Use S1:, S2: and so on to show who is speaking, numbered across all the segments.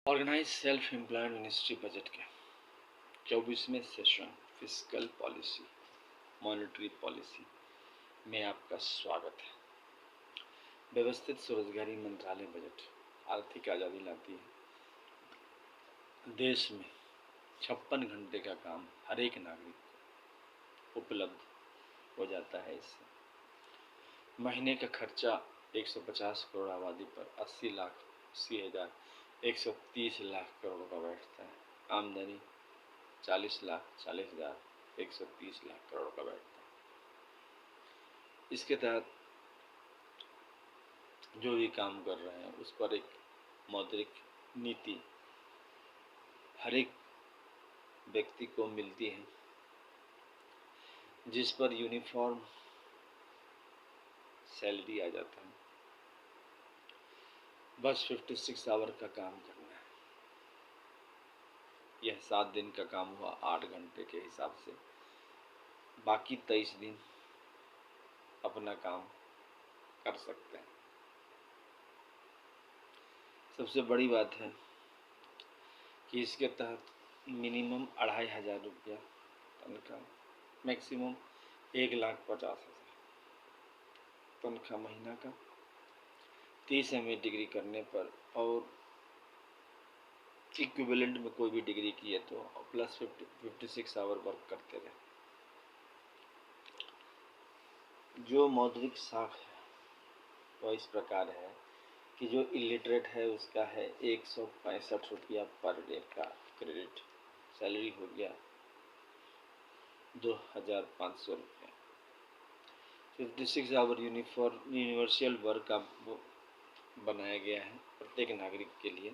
S1: Organise self employed ministry budget के 24वें session fiscal policy monetary policy में आपका स्वागत है। व्यवस्थित स्वरोजगारी मंत्रालय बजट आर्थिक आज़ादी लाती है। देश में 56 घंटे का काम हर एक नागरिक को उपलब्ध हो जाता है। इससे महीने का खर्चा 150 करोड़ आबादी पर 80,80,130 लाख करोड़ का बैठता है। आमदनी 40,40,130 लाख करोड़ का बैठता है। इसके तहत जो भी काम कर रहे हैं उस पर एक मौद्रिक नीति हर एक व्यक्ति को मिलती है, जिस पर यूनिफॉर्म सैलरी आ जाता है। बस 56 आवर का काम करना है। यह 7 दिन का काम हुआ 8 घंटे के हिसाब से। बाकी 23 दिन अपना काम कर सकते हैं। सबसे बड़ी बात है कि इसके तहत मिनिमम 2,500 रुपया तनख्वाह, मैक्सिमम 1,50,000 तनख्वाह महीना का, 30 MA डिग्री करने पर और इक्विवेलेंट में कोई भी डिग्री की है तो प्लस 56 आवर वर्क करते रहे। जो मौद्रिक साख है वह इस प्रकार है कि जो इलिटरेट है उसका है 165 रुपया पर डे का क्रेडिट, सैलरी हो गया 2,500 रुपया। 56 आवर यूनिवर्सल वर्क का बनाया गया है प्रत्येक नागरिक के लिए,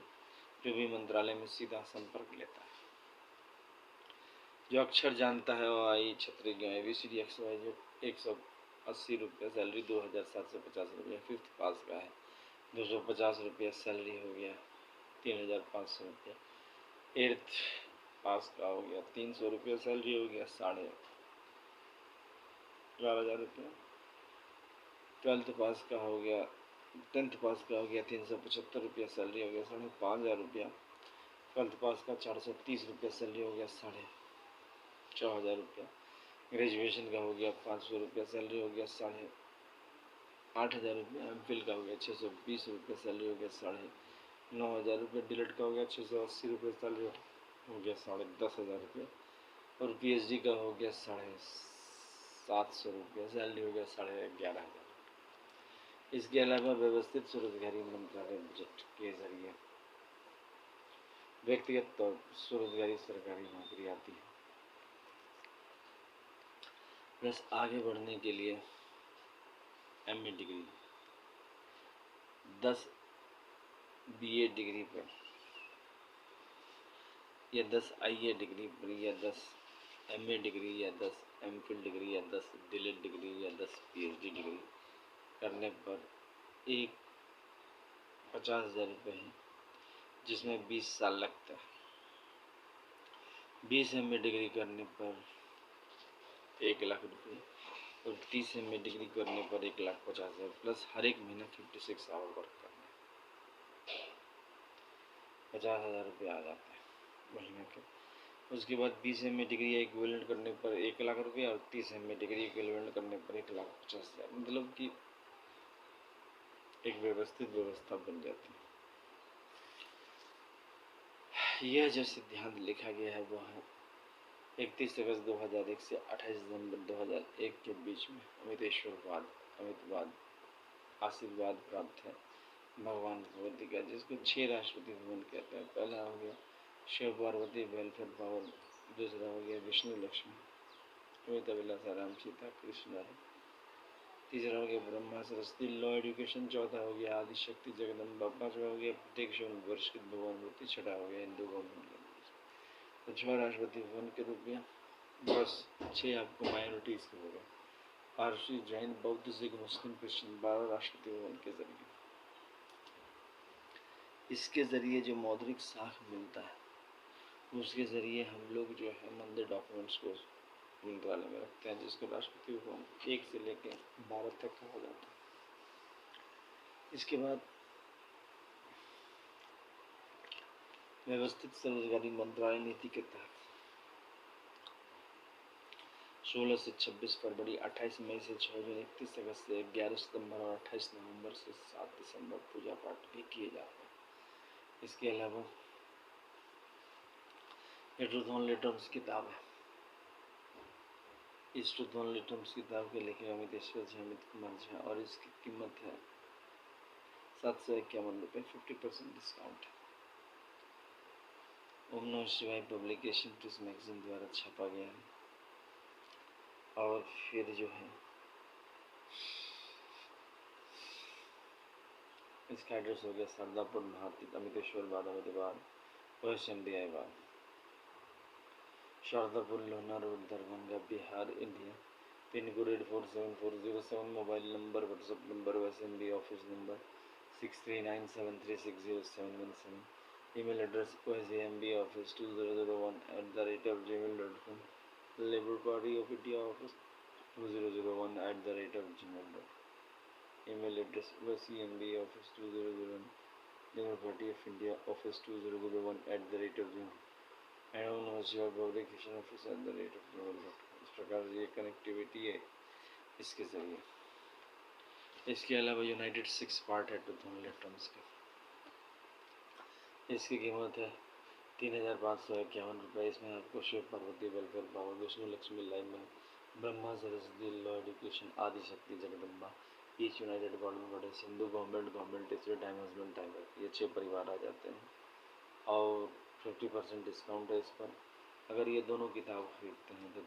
S1: जो भी मंत्रालय में सीधा संपर्क लेता है। जो अक्षर जानता है वो आई छत्री ABCD XYZ 180 रुपया सैलरी, 2,750 रुपया। 5th पास का है 250 रुपया सैलरी हो गया 3,500 रुपया। 8th पास का हो गया 300 रुपया सैलरी हो गया 11,500 रुपया। 12th पास का हो गया 10th पास का हो गया 375 रुपया सैलरी हो गया 5,500 रुपया। 12th पास का 430 रुपया सैलरी हो गया 4,500 रुपया। ग्रेजुएशन का हो गया 500 रुपया सैलरी हो गया 8,500 रुपया। MPhil का हो गया 620 रुपया सैलरी हो गया 9,500 रुपया। डिलेट का हो गया 680 रुपये सैलरी हो गया 10,500 रुपया। और PhD का हो गया 750 रुपया सैलरी हो गया 11,500। इसके अलावा व्यवस्थित स्वरोजगारी मंत्रालय बजट के जरिए व्यक्तिगत तौर पर स्वरोजगारी सरकारी नौकरी आती है। प्लस आगे बढ़ने के लिए MA डिग्री, 10 BA डिग्री पर या 10 IA डिग्री पर या 10 MA डिग्री या 10 MPhil डिग्री या 10 डिलेट डिग्री या 10 PhD डिग्री करने पर 50,000 रुपये है, जिसमें 20 साल लगता है। 20 MA डिग्री करने पर 1,00,000 रुपये और 30 MA डिग्री करने पर 1,50,000 प्लस हर एक महीना 56 आवर वर्क करना, 50,000 रुपये आ जाते हैं महीने के। उसके बाद 20 MA डिग्री इक्विवेलेंट करने पर 1,00,000 रुपये और 30 MA डिग्री इक्विवेलेंट करने पर 1,50,000, मतलब कि एक व्यवस्थित व्यवस्था बन जाती है। यह जो सिद्धांत लिखा गया है वो है 31 अगस्त 2001 से 28 दिसंबर 2001 के बीच में अमितवाद आशीर्वाद प्राप्त है भगवान भगवती का, जिसको 6 राष्ट्रपति भवन कहते हैं। पहला हो गया शिव पार्वती वेलफेयर पावर, दूसरा हो गया विष्णु लक्ष्मी अमिता विलासा राम सीता कृष्ण, तीसरा हो गया ब्रह्मा सरस्वती लॉ एजुकेशन, चौथा हो गया आदिशक्ति जगदम्बा, पांचवा हो गया प्रत्येक वर्ष की भगवान मूर्ति, छठा हो गया हिंदू गवर्नमेंट। तो 6 राष्ट्रपति भवन के रूप में, बस 6 आपको माइनॉरिटीज के हो गए, पारसी जैन बौद्ध सिख मुस्लिम क्रिश्चियन, 12 राष्ट्रपति भवन के जरिए। इसके जरिए जो मौद्रिक साख मिलता है उसके जरिए हम लोग जो है मंदिर डॉक्यूमेंट्स को मंत्रालय में रखते हैं, जिसको राष्ट्रपति भवन 1 से लेकर 12 तक का हो जाता है। इसके बाद व्यवस्थित स्वरोजगारी मंत्रालय नीति के तहत 16 से 26 फरवरी, 28 मई से 6 जून, 31 अगस्त से 11 सितंबर और 28 नवंबर से 7 दिसंबर पूजा पाठ भी किए जाते हैं। इसके अलावा ये ट्रूथ ओनली टर्म्स किताब है। इस ट्रूथ ओनली टर्म्स किताब के लेखक अमितेश्वर झा, अमित कुमार झा, और इसकी कीमत है 751 रुपये, 50% डिस्काउंट है। ओम नमः शिवाय पब्लिकेशन प्रेस मैगजीन द्वारा छपा गया है। और फिर जो है इसका एड्रेस हो गया सरदापुर भारती, अमितेश्वर बाद, अहमदाबाद, वेस्ट इंडिया बाद, Shardapur Lohna road, Darbhanga, Bihar, India. Pin code 847407, mobile number, WhatsApp number, waste India office number 6397360717, email address osamboffice2001@gmail.com, labour party of India office 2001@gmail.com, email address osamboffice2001, labour party of India office 2001@gmail.com, publication office @gmail.com। इस प्रकार ये connectivity है इसके जरिए। इसके अलावा united 6 part है truth only terms का। इसकी कीमत है 3551 रुपये। इसमें आपको शिव पार्वती वेलफेयर पावर, विष्णु लक्ष्मी लाइमन, Brahma Saraswati law education, Adi Shakti Jagdamba, each united government body, Sindhu government teacher, time husband tiger, ये 6 परिवार आ जाते हैं और 50% डिस्काउंट है इस पर। अगर ये दोनों किताब खरीदते हैं तो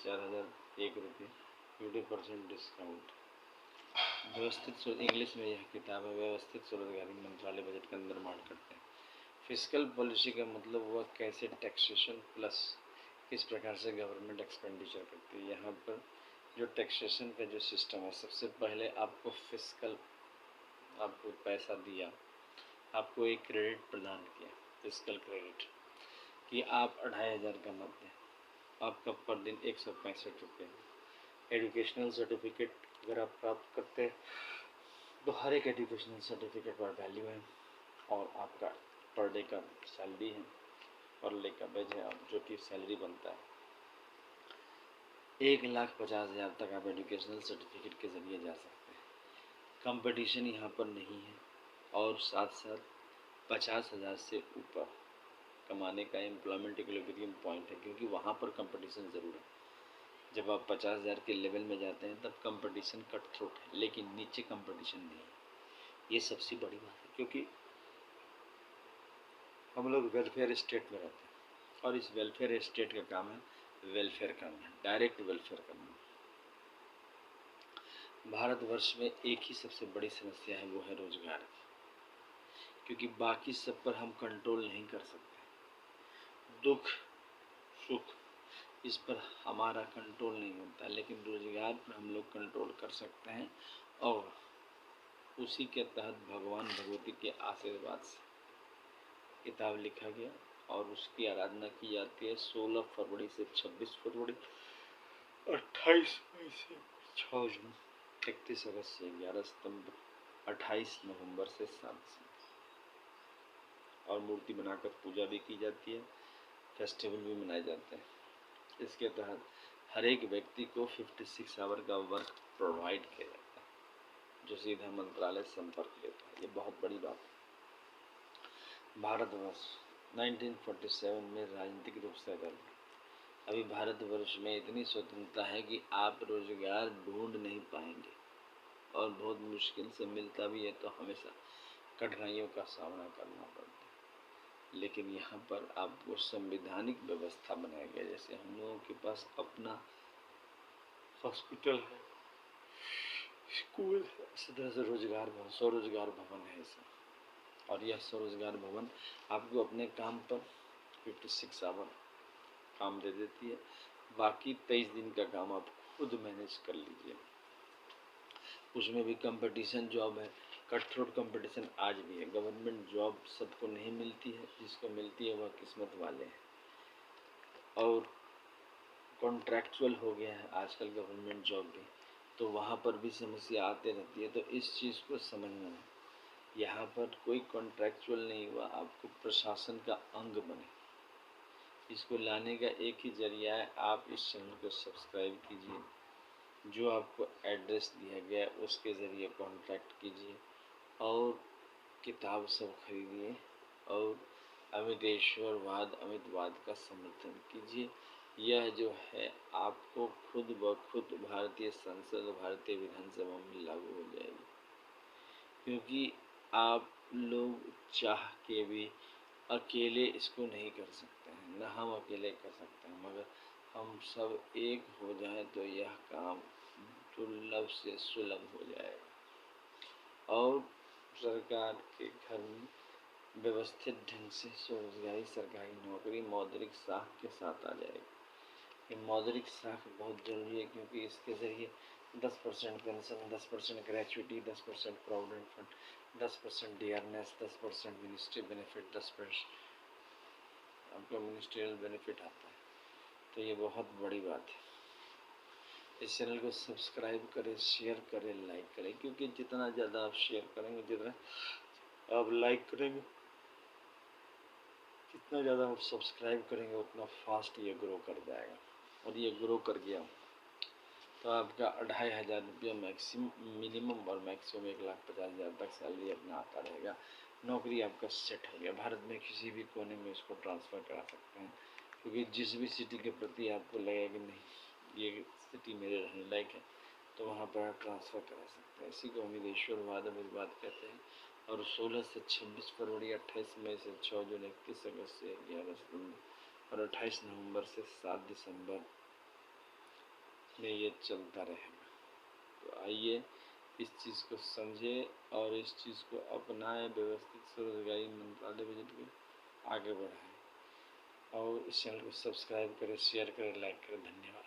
S1: 4001 रुपये, 50% डिस्काउंट। व्यवस्थित इंग्लिश में यह किताब है। व्यवस्थित स्वरोजगारी मंत्रालय बजट का निर्माण करते हैं। फिस्कल पॉलिसी का मतलब हुआ कैसे टैक्सेशन प्लस किस प्रकार से गवर्नमेंट एक्सपेंडिचर करती है। यहाँ पर जो टैक्सेशन का जो सिस्टम है, सबसे पहले आपको फिस्कल, आपको पैसा दिया, आपको एक क्रेडिट प्रदान किया, फिस्कल क्रेडिट, कि आप 2500 कमाते हैं, आपका पर दिन 165 रुपये। एजुकेशनल सर्टिफिकेट अगर आप प्राप्त करते हैं तो हर एक एजुकेशनल सर्टिफिकेट पर वैल्यू है और आपका पर डे का सैलरी है, पर डे का वेज है, जो कि सैलरी बनता है। 1,50,000 तक आप एजुकेशनल सर्टिफिकेट के ज़रिए जा सकते हैं। कंपटीशन यहाँ पर नहीं है और साथ साथ 50,000 से ऊपर कमाने का एम्प्लॉयमेंट इक्विलिब्रियम पॉइंट है, क्योंकि वहाँ पर कंपटीशन ज़रूर है। जब आप 50,000 के लेवल में जाते हैं तब कंपटीशन कट थ्रोट है, लेकिन नीचे कंपटीशन नहीं है। ये सबसे बड़ी बात है, क्योंकि हम लोग वेलफेयर स्टेट में रहते हैं और इस वेलफेयर स्टेट का काम है वेलफेयर करना, डायरेक्ट वेलफेयर करना। भारतवर्ष में एक ही सबसे बड़ी समस्या है, वो है रोजगार, क्योंकि बाकी सब पर हम कंट्रोल नहीं कर सकते। दुख सुख इस पर हमारा कंट्रोल नहीं होता, लेकिन रोजगार पर हम लोग कंट्रोल कर सकते हैं और उसी के तहत भगवान भगवती के आशीर्वाद से किताब लिखा गया और उसकी आराधना की जाती है 16 फरवरी से 26 फरवरी, 28 मई से 6 जून, 31 अगस्त से 11 सितंबर, 28 नवंबर से 7 दिसंबर। और मूर्ति बनाकर पूजा भी की जाती है, फेस्टिवल भी मनाए जाते हैं। इसके तहत हर एक व्यक्ति को 56 आवर का वर्क प्रोवाइड किया जाता है, जो सीधा मंत्रालय संपर्क लेता है। ये बहुत बड़ी बात है। भारतवर्ष 1947 में राजनीतिक रूप से आज़ाद। अभी भारतवर्ष में इतनी स्वतंत्रता है कि आप रोजगार ढूंढ नहीं पाएंगे और बहुत मुश्किल से मिलता भी है तो हमेशा कठिनाइयों का सामना करना पड़ता है। लेकिन यहाँ पर आपको संवैधानिक व्यवस्था बनाया गया, जैसे हम लोगों के पास अपना हॉस्पिटल है, स्कूल है, इसी तरह से रोजगार भवन, स्वरोजगार भवन है ऐसा। और यह स्वरोजगार भवन आपको अपने काम पर 56 आवर काम दे देती है, बाकी 23 दिन का काम आप खुद मैनेज कर लीजिए। उसमें भी कंपटीशन जॉब है, कट थ्रोट कंपटीशन आज भी है। गवर्नमेंट जॉब सबको नहीं मिलती है, जिसको मिलती है वह किस्मत वाले हैं। और कॉन्ट्रैक्चुअल हो गया है आजकल गवर्नमेंट जॉब भी, तो वहाँ पर भी समस्या आते रहती है। तो इस चीज़ को समझना है यहाँ पर कोई कॉन्ट्रैक्चुअल नहीं हुआ, आपको प्रशासन का अंग बने। इसको लाने का एक ही जरिया है, आप इस चैनल को सब्सक्राइब कीजिए, जो आपको एड्रेस दिया गया है उसके ज़रिए कॉन्टैक्ट कीजिए और किताब सब खरीदिए और अमितेश्वरवाद अमितवाद का समर्थन कीजिए। यह जो है आपको खुद ब खुद भारतीय संसद भारतीय विधानसभा में लागू हो जाएगी, क्योंकि आप लोग चाह के भी अकेले इसको नहीं कर सकते हैं, न हम अकेले कर सकते हैं, मगर हम सब एक हो जाएं तो यह काम दुर्लभ से सुलभ हो जाएगा और सरकार के घर में व्यवस्थित ढंग से स्वरोजगारी सरकारी नौकरी मौद्रिक साख के साथ आ जाएगी। ये मौद्रिक साख बहुत जरूरी है, क्योंकि इसके ज़रिए 10% pension, 10% gratuity, 10% provident fund, 10% dearness, 10% ministry benefit, 10% आपका मिनिस्ट्रियल बेनिफिट आता है। तो ये बहुत बड़ी बात है। इस चैनल को सब्सक्राइब करें, शेयर करें, लाइक करें, क्योंकि जितना ज़्यादा आप शेयर करेंगे, जितना आप लाइक करेंगे, जितना ज़्यादा आप सब्सक्राइब करेंगे, उतना फास्ट ये ग्रो कर जाएगा। और ये ग्रो कर गया तो आपका 2500 रुपया मिनिमम और मैक्सिमम 1,50,000 तक सैलरी अपना आता रहेगा। नौकरी आपका सेट हो गया। भारत में किसी भी कोने में इसको ट्रांसफ़र करा सकते हैं, क्योंकि जिस भी सिटी के प्रति आपको लगेगा कि नहीं ये सिटी मेरे रहने लायक है, तो वहाँ पर आप ट्रांसफ़र करा सकते हैं। इसी को अमितेश्वरवाद अमितवाद कहते हैं। और 16 से 26 फरवरी, 28 मई से 6 जून, 31 अगस्त से 11 सितंबर और 28 नवंबर से 7 दिसंबर में ये चलता रहेगा। तो आइए इस चीज़ को समझें और इस चीज़ को अपनाएं, व्यवस्थित स्वरोजगारी मंत्रालय बजट को आगे बढ़ाएं और इस चैनल को सब्सक्राइब करें, शेयर करें, लाइक करें। धन्यवाद।